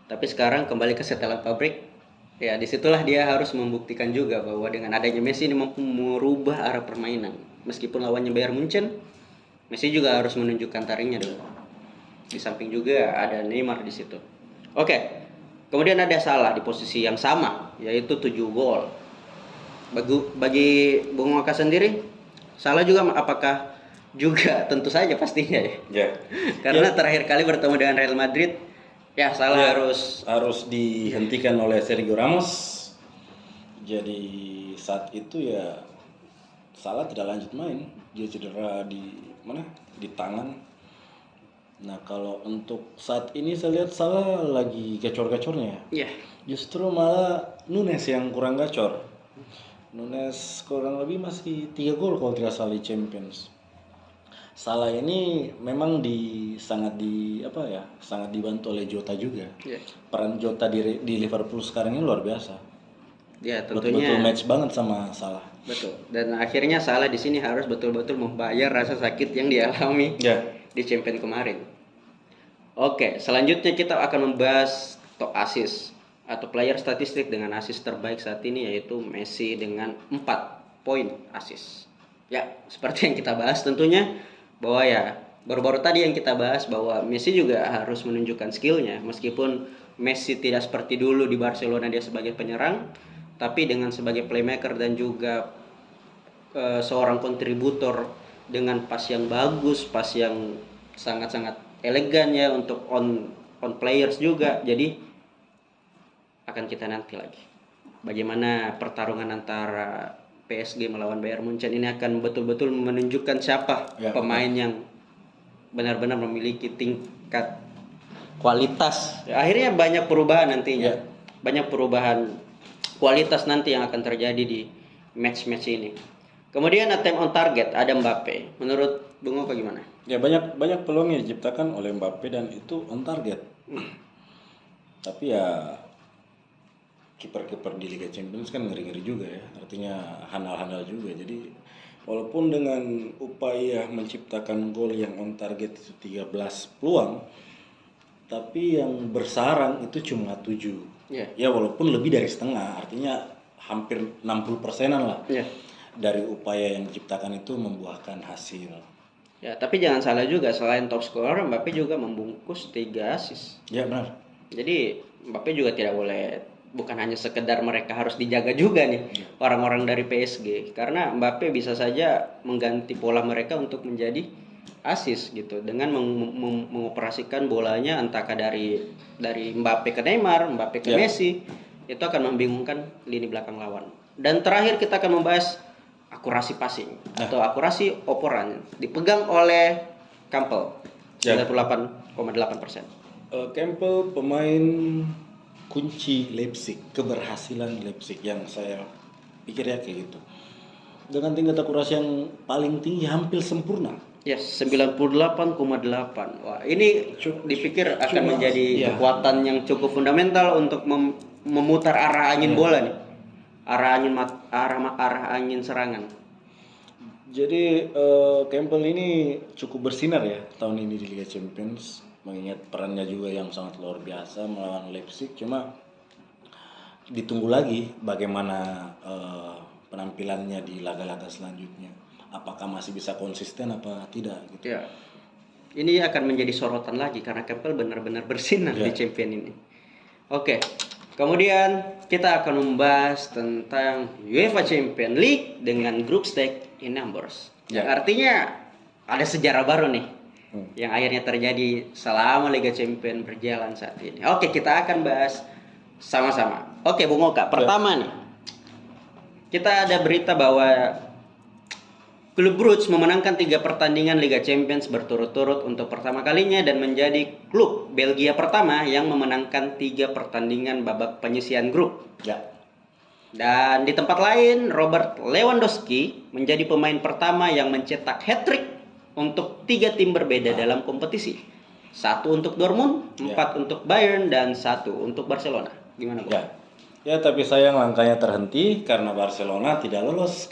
tapi sekarang kembali ke setelan pabrik. Ya, disitulah dia harus membuktikan juga bahwa dengan adanya Messi ini mampu merubah arah permainan. Meskipun lawannya Bayern Munchen, Messi juga harus menunjukkan taringnya dulu. Di samping juga ada Neymar di situ. Oke. Kemudian ada Salah di posisi yang sama, yaitu 7 gol. Bagi Bung Oka sendiri, Salah juga apakah juga tentu saja pastinya ya. Yeah. Karena terakhir kali bertemu dengan Real Madrid, ya Salah harus dihentikan oleh Sergio Ramos. Jadi saat itu ya Salah tidak lanjut main, dia cedera di tangan. Nah, kalau untuk saat ini saya lihat Salah lagi gacor-gacornya. Iya. Justru malah Nunes yang kurang gacor. Nunes kurang lebih masih 3 gol kalau tidak salah di Champions. Salah ini memang sangat dibantu oleh Jota juga. Yeah. Peran Jota di Liverpool sekarang ini luar biasa. Ya, tentunya betul match banget sama Salah. Betul. Dan akhirnya Salah di sini harus betul-betul membayar rasa sakit yang dialami di Champions kemarin. Oke, selanjutnya kita akan membahas top assist atau player statistik dengan assist terbaik saat ini, yaitu Messi dengan 4 poin assist. Ya, seperti yang kita bahas tentunya bahwa ya baru-baru tadi yang kita bahas bahwa Messi juga harus menunjukkan skillnya. Meskipun Messi tidak seperti dulu di Barcelona dia sebagai penyerang, tapi dengan sebagai playmaker dan juga seorang kontributor dengan pas yang bagus, pas yang sangat-sangat elegan ya untuk on players juga. Jadi akan kita nanti lagi bagaimana pertarungan antara PSG melawan Bayern Munchen ini akan betul-betul menunjukkan siapa pemain yang benar-benar memiliki tingkat kualitas. Akhirnya banyak perubahan nantinya. Banyak perubahan kualitas nanti yang akan terjadi di match-match ini. Kemudian attempt on target ada Mbappe. Menurut Bung Oka gimana? Ya banyak peluang yang diciptakan oleh Mbappe dan itu on target. Tapi ya kiper-kiper di Liga Champions kan ngeri-ngeri juga ya. Artinya handal-handal juga. Jadi walaupun dengan upaya menciptakan gol yang on target itu 13 peluang, tapi yang bersarang itu cuma 7. Ya walaupun lebih dari setengah, artinya hampir 60%-an lah. Dari upaya yang diciptakan itu membuahkan hasil. Ya, tapi jangan salah juga, selain top scorer, Mbappe juga membungkus 3 assist. Ya, benar. Jadi Mbappe juga tidak boleh, bukan hanya sekedar mereka harus dijaga juga nih orang-orang dari PSG, karena Mbappe bisa saja mengganti pola mereka untuk menjadi assist gitu dengan mengoperasikan bolanya entah dari Mbappe ke Neymar, Mbappe ke Messi, itu akan membingungkan lini belakang lawan. Dan terakhir kita akan membahas akurasi passing atau akurasi operan dipegang oleh Campbell 98,8%. Campbell pemain kunci Leipzig, keberhasilan Leipzig yang saya pikir ya kayak gitu. Dengan tingkat akurasi yang paling tinggi, hampir sempurna. Yes, 98,8. Wah, ini dipikir akan menjadi kekuatan yang cukup fundamental untuk memutar arah angin bola nih. Arah angin serangan. Jadi Campbell ini cukup bersinar ya tahun ini di Liga Champions, mengingat perannya juga yang sangat luar biasa melawan Leipzig. Cuma ditunggu lagi bagaimana penampilannya di laga-laga selanjutnya. Apakah masih bisa konsisten apa tidak gitu. Ya. Ini akan menjadi sorotan lagi karena Campbell benar-benar bersinar di Champion ini. Oke. Kemudian kita akan membahas tentang UEFA Champions League dengan group stage in numbers. Yang artinya ada sejarah baru nih yang akhirnya terjadi selama Liga Champions berjalan saat ini. Oke, kita akan bahas sama-sama. Oke, Bung Oka, pertama nih. Kita ada berita bahwa Klub Brugge memenangkan 3 pertandingan Liga Champions berturut-turut untuk pertama kalinya dan menjadi klub Belgia pertama yang memenangkan 3 pertandingan babak penyisihan grup. Ya. Dan di tempat lain, Robert Lewandowski menjadi pemain pertama yang mencetak hat-trick untuk 3 tim berbeda dalam kompetisi. 1 untuk Dortmund, 4 untuk Bayern, dan 1 untuk Barcelona. Gimana, Bang? Ya, tapi sayang langkahnya terhenti karena Barcelona tidak lolos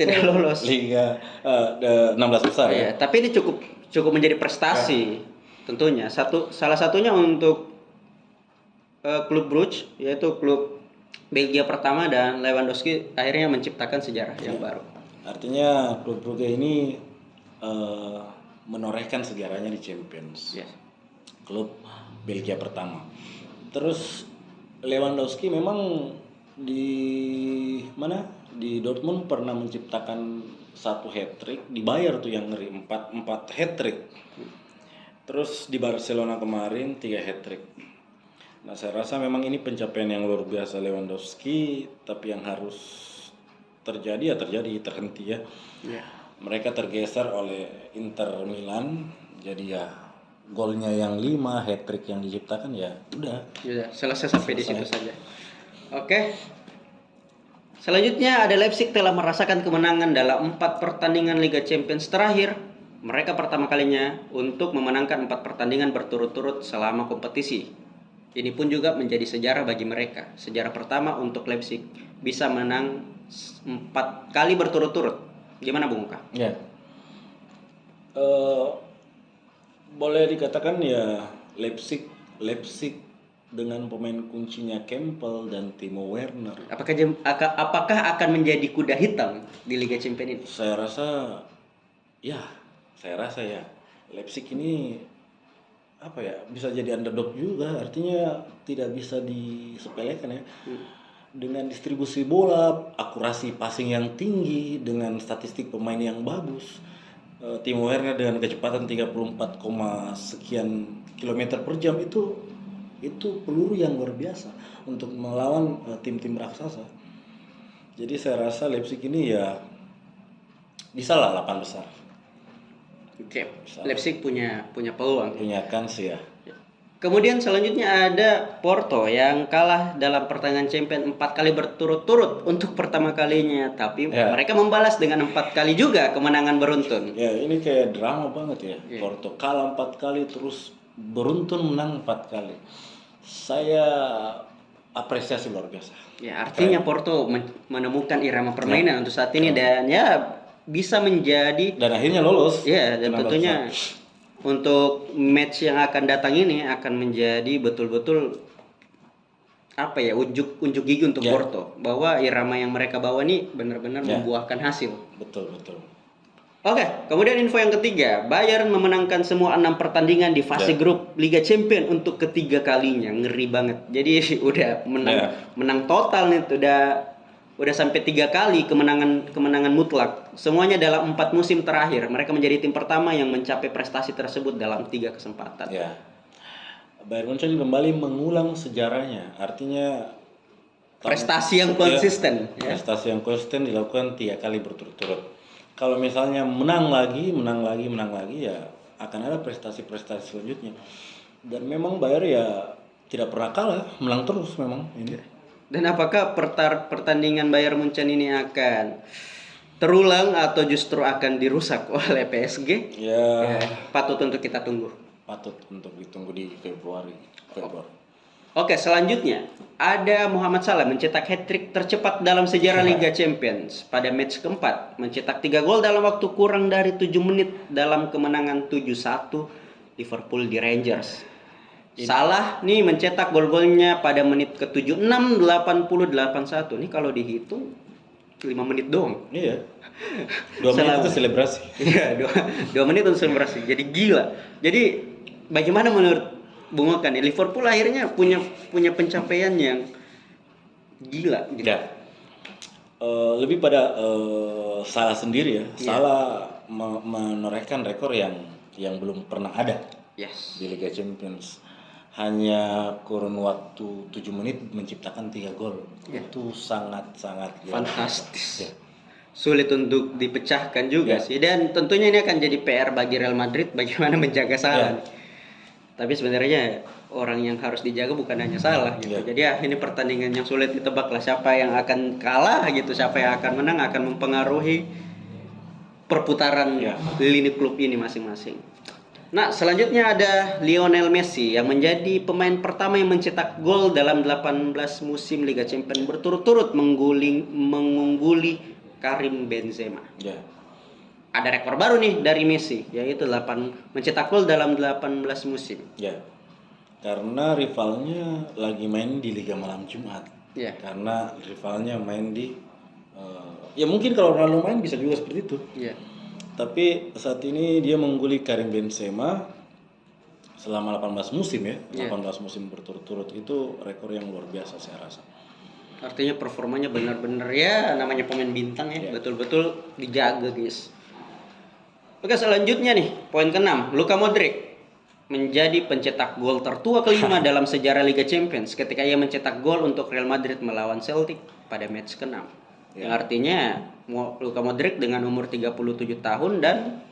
Liga 16 besar. Ya, tapi ini cukup menjadi prestasi tentunya. Salah satunya untuk klub Brugge, yaitu klub Belgia pertama, dan Lewandowski akhirnya menciptakan sejarah yang baru. Artinya klub Brugge ini menorehkan sejarahnya di Champions. Klub Belgia pertama. Terus Lewandowski memang di Dortmund pernah menciptakan 1 hat-trick, di Bayern tuh yang ngeri 4 hat-trick. Terus di Barcelona kemarin 3 hat-trick. Nah, saya rasa memang ini pencapaian yang luar biasa Lewandowski, tapi yang harus terjadi terhenti ya. Mereka tergeser oleh Inter Milan, jadi ya golnya yang 5, hat-trick yang diciptakan ya udah selesai sampai di situ saja. Oke. Selanjutnya ada Leipzig telah merasakan kemenangan dalam 4 pertandingan Liga Champions terakhir. Mereka pertama kalinya untuk memenangkan 4 pertandingan berturut-turut selama kompetisi. Ini pun juga menjadi sejarah bagi mereka. Sejarah pertama untuk Leipzig bisa menang 4 kali berturut-turut. Gimana, Bung Uka? Ya. Boleh dikatakan ya Leipzig dengan pemain kuncinya Campbell dan Timo Werner. Apakah akan menjadi kuda hitam di Liga Champions ini? Saya rasa ya. Leipzig ini bisa jadi underdog juga, artinya tidak bisa disepelekan ya. Dengan distribusi bola, akurasi passing yang tinggi, dengan statistik pemain yang bagus. Timo Werner dengan kecepatan 34, sekian kilometer per jam itu peluru yang luar biasa untuk melawan tim-tim raksasa. Jadi saya rasa Leipzig ini ya bisa lah 8 besar. Oke. Leipzig punya peluang. Punya kans ya. Kemudian selanjutnya ada Porto yang kalah dalam pertandingan Champions 4 kali berturut-turut untuk pertama kalinya, tapi mereka membalas dengan 4 kali juga kemenangan beruntun. Ya, ini kayak drama banget ya. Porto kalah 4 kali terus beruntun menang 4 kali. Saya apresiasi luar biasa. Ya, artinya Porto menemukan irama permainan untuk saat ini dan ya bisa menjadi dan akhirnya lolos. Ya, dan tentunya untuk match yang akan datang ini akan menjadi betul-betul unjuk gigi untuk Porto bahwa irama yang mereka bawa ini benar-benar membuahkan hasil. Betul. Oke, kemudian info yang ketiga, Bayern memenangkan semua 6 pertandingan di fase grup Liga Champions untuk ketiga kalinya. Ngeri banget. Jadi udah menang total nih, udah sampai 3 kali kemenangan mutlak. Semuanya dalam 4 musim terakhir. Mereka menjadi tim pertama yang mencapai prestasi tersebut dalam 3 kesempatan. Ya. Bayern Munchen kembali mengulang sejarahnya. Artinya prestasi yang konsisten. Prestasi yang konsisten dilakukan 3 kali berturut-turut. kalau misalnya menang lagi ya akan ada prestasi-prestasi selanjutnya. Dan memang Bayern ya tidak pernah kalah, menang terus memang ini. Dan apakah pertandingan Bayern Munchen ini akan terulang atau justru akan dirusak oleh PSG? Ya, patut untuk kita tunggu. Patut untuk ditunggu di Februari. Oke, selanjutnya ada Muhammad Salah mencetak hat-trick tercepat dalam sejarah Liga Champions pada match keempat, mencetak 3 gol dalam waktu kurang dari 7 menit dalam kemenangan 7-1 Liverpool di Rangers. Salah nih mencetak gol-golnya pada menit ke-76, 80, 81. Nih kalau dihitung 5 menit doang. Iya. 2 menit itu selebrasi. Iya, 2 menit untuk selebrasi. Jadi gila. Jadi bagaimana menurut Bung Okan, Liverpool akhirnya punya pencapaian yang gila gitu. Ya. Lebih pada Salah sendiri ya. Salah menorehkan rekor yang belum pernah ada. Yes. Di Liga Champions. Hanya kurun waktu 7 menit menciptakan 3 gol. Itu sangat-sangat fantastis. Sulit untuk dipecahkan juga sih. Dan tentunya ini akan jadi PR bagi Real Madrid bagaimana menjaga Salah. Tapi sebenarnya orang yang harus dijaga bukan hanya Salah gitu. Jadi ini pertandingan yang sulit ditebak lah, siapa yang akan kalah gitu, siapa yang akan menang akan mempengaruhi perputaran lini klub ini masing-masing. Nah, selanjutnya ada Lionel Messi yang menjadi pemain pertama yang mencetak gol dalam 18 musim Liga Champions berturut-turut mengungguli Karim Benzema. Ada rekor baru nih dari Messi, yaitu mencetak gol dalam 18 musim. Karena rivalnya lagi main di Liga Malam Jumat. Karena rivalnya main di ya mungkin kalau Ronaldo main bisa juga seperti itu. Tapi saat ini dia mengungguli Karim Benzema selama 18 musim ya. 18 musim berturut-turut itu rekor yang luar biasa saya rasa. Artinya performanya benar-benar ya namanya pemain bintang ya, betul-betul dijaga guys. Oke, selanjutnya nih, poin ke-6, Luka Modric menjadi pencetak gol tertua kelima dalam sejarah Liga Champions ketika ia mencetak gol untuk Real Madrid melawan Celtic pada match ke-6. Yang artinya Luka Modric dengan umur 37 tahun dan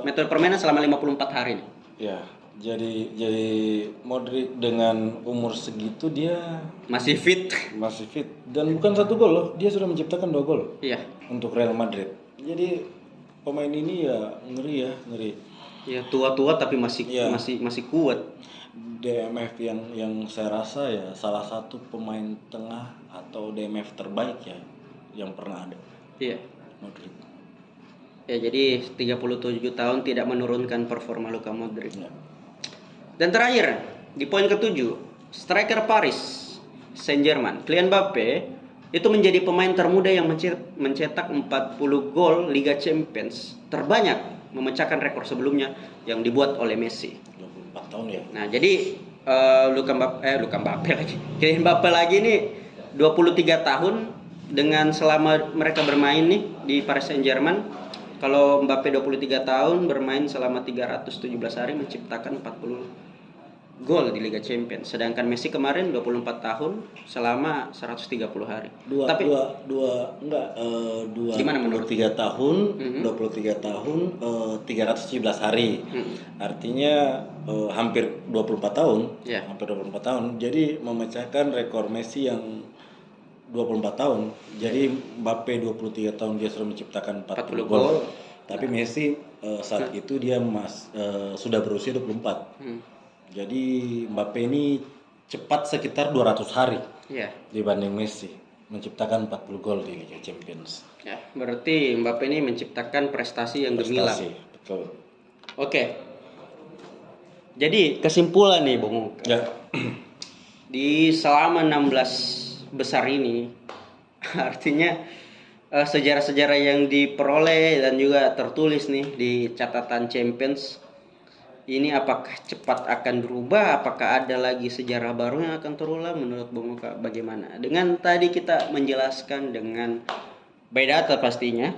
metode permainan selama 54 hari nih. Jadi Modric dengan umur segitu dia masih fit dan bukan 1 gol loh, dia sudah menciptakan 2 gol. Untuk Real Madrid. Jadi pemain ini ya ngeri. Ya tua-tua tapi masih kuat. DMF yang saya rasa ya salah satu pemain tengah atau DMF terbaik ya yang pernah ada. Modric. Ya jadi 37 tahun tidak menurunkan performa Luka Modric. Dan terakhir di poin ke-7, striker Paris Saint-Germain, Kylian Mbappe itu menjadi pemain termuda yang mencetak 40 gol Liga Champions terbanyak, memecahkan rekor sebelumnya yang dibuat oleh Messi. 24 tahun ya. Nah, jadi Kylian Mbappe lagi nih 23 tahun dengan selama mereka bermain nih di Paris Saint-Germain. Kalau Mbappe 23 tahun bermain selama 317 hari menciptakan 40 gol di Liga Champions. Sedangkan Messi kemarin 24 tahun selama 130 hari. 23 tahun, 23 tahun 317 hari. Artinya hampir 24 tahun. Hampir 24 tahun. Jadi memecahkan rekor Messi yang 24 tahun. Jadi Mbappe 23 tahun dia sudah menciptakan 40 gol. Tapi Messi saat itu dia sudah berusia 24. Jadi Mbappe ini cepat sekitar 200 hari dibanding Messi menciptakan 40 gol di Liga Champions. Berarti Mbappe ini menciptakan prestasi yang gemilang. Betul. Oke. Jadi kesimpulan nih Bung. Di selama 16 besar ini artinya sejarah-sejarah yang diperoleh dan juga tertulis nih di catatan Champions ini apakah cepat akan berubah? Apakah ada lagi sejarah baru yang akan terulang? Menurut Bung Oka bagaimana? Dengan tadi kita menjelaskan dengan by data pastinya.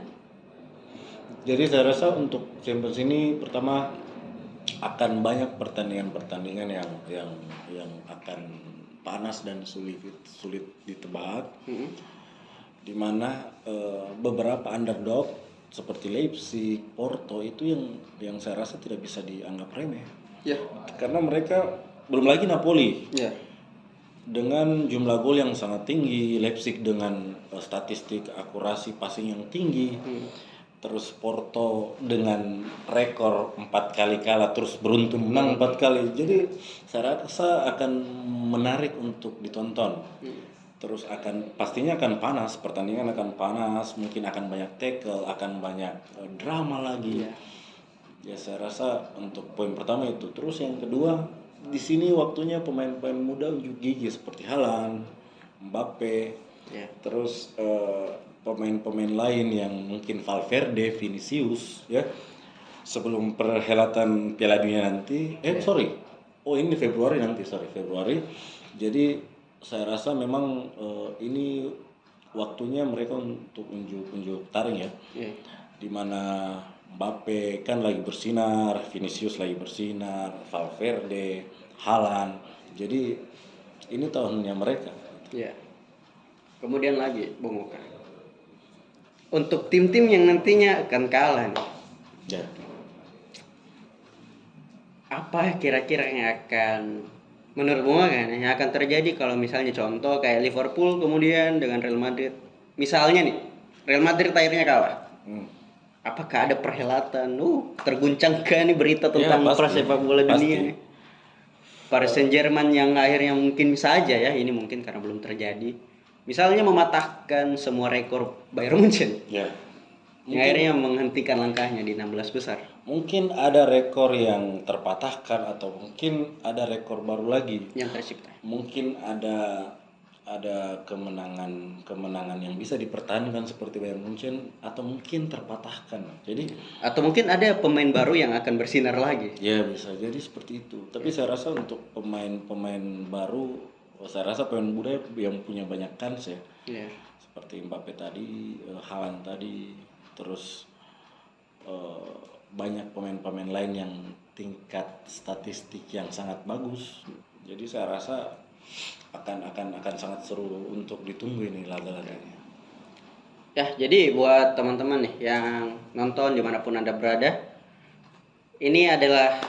Jadi saya rasa untuk Champions ini pertama akan banyak pertandingan yang akan panas dan sulit ditebak. di mana beberapa underdog seperti Leipzig, Porto itu yang saya rasa tidak bisa dianggap remeh. Ya. Karena mereka belum lagi Napoli. Ya. Dengan jumlah gol yang sangat tinggi, Leipzig dengan statistik akurasi passing yang tinggi. Terus Porto dengan rekor 4 kali kalah terus beruntun menang 4 kali. Jadi saya rasa akan menarik untuk ditonton. Terus pastinya akan panas, pertandingan akan panas, mungkin akan banyak tackle, akan banyak drama lagi. Ya saya rasa untuk poin pertama itu. Terus yang kedua, di sini waktunya pemain-pemain muda unjuk gigi seperti Haaland, Mbappe, terus pemain-pemain lain yang mungkin Valverde, Vinicius, ya. Sebelum perhelatan Piala Dunia nanti, ini Februari nanti, Februari. Jadi saya rasa memang ini waktunya mereka untuk unjuk taring ya. Dimana Mbappe kan lagi bersinar, Vinicius lagi bersinar, Valverde, Haaland. Jadi ini tahunnya mereka. Ya. Kemudian lagi, Bung Oka. Untuk tim-tim yang nantinya akan kalah nih. Ya. Apa kira-kira yang akan menurut Bung Oka kan yang akan terjadi kalau misalnya contoh kayak Liverpool kemudian dengan Real Madrid. Misalnya nih, Real Madrid akhirnya kalah. Apakah ada perhelatan? Terguncangkan nih berita tentang persepak bola dunia. Paris Saint-Germain yang akhirnya mungkin saja ya, ini mungkin karena belum terjadi. Misalnya mematahkan semua rekor Bayern Munchen. Ya. Yang akhirnya menghentikan langkahnya di 16 besar. Mungkin ada rekor yang terpatahkan atau mungkin ada rekor baru lagi yang tercipta. Mungkin ada kemenangan yang bisa dipertahankan seperti Bayern Munchen atau mungkin terpatahkan. Jadi atau mungkin ada pemain baru yang akan bersinar lagi. Ya bisa jadi seperti itu. Tapi saya rasa untuk pemain baru, saya rasa pemain muda yang punya banyak kans ya. Seperti Mbappe tadi, Haaland tadi, terus banyak pemain-pemain lain yang tingkat statistik yang sangat bagus. Jadi saya rasa akan sangat seru untuk ditunggu ini laga-laganya. Ya, jadi buat teman-teman nih yang nonton dimanapun Anda berada, ini adalah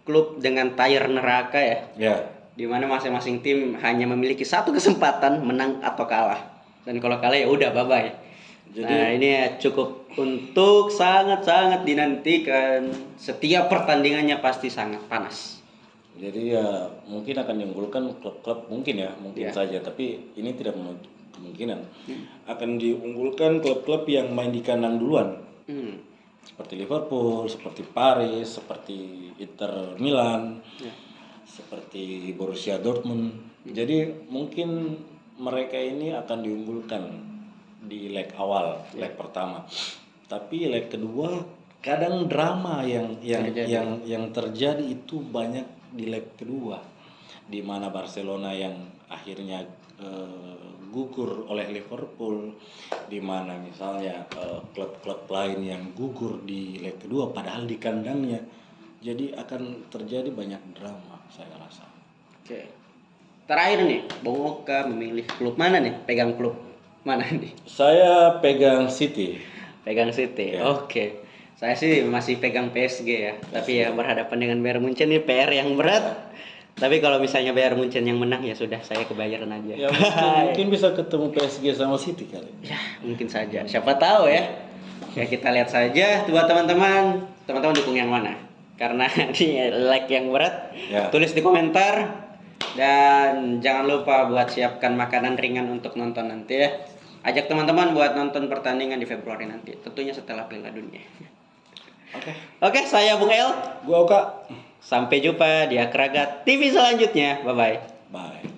klub dengan tayar neraka ya. Ya. Dimana masing-masing tim hanya memiliki satu kesempatan menang atau kalah. Dan kalau kalah ya udah bye-bye. Jadi, nah ini ya cukup untuk sangat-sangat dinantikan. Setiap pertandingannya pasti sangat panas. Jadi ya mungkin akan diunggulkan klub-klub mungkin saja, tapi ini tidak kemungkinan. Akan diunggulkan klub-klub yang main di kandang duluan. Seperti Liverpool, seperti Paris, seperti Inter Milan, seperti Borussia Dortmund. Jadi mungkin mereka ini akan diunggulkan di leg awal, leg pertama. Tapi leg kedua kadang drama yang terjadi itu banyak di leg kedua, di mana Barcelona yang akhirnya gugur oleh Liverpool, di mana misalnya klub-klub lain yang gugur di leg kedua padahal di kandangnya. Jadi akan terjadi banyak drama saya rasa. Oke. Terakhir nih, Bung Oka memilih klub mana nih? Pegang klub mana nih? Saya pegang City. Pegang City. Ya. Oke. Saya sih masih pegang PSG ya. Tapi ya berhadapan dengan Bayern Munchen ini PR yang berat. Tapi kalau misalnya Bayern Munchen yang menang ya sudah, saya ke Bayern aja. Ya mungkin bisa ketemu PSG sama City kali. Ya, mungkin saja. Siapa tahu ya. Ya kita lihat saja. Buat teman-teman dukung yang mana? Karena ini leg yang berat. Ya. Tulis di komentar. Dan jangan lupa buat siapkan makanan ringan untuk nonton nanti ya. Ajak teman-teman buat nonton pertandingan di Februari nanti. Tentunya setelah Piala Dunia. Oke, saya Bung El. Gua Oka. Sampai jumpa di Akragat TV selanjutnya. Bye-bye. Bye.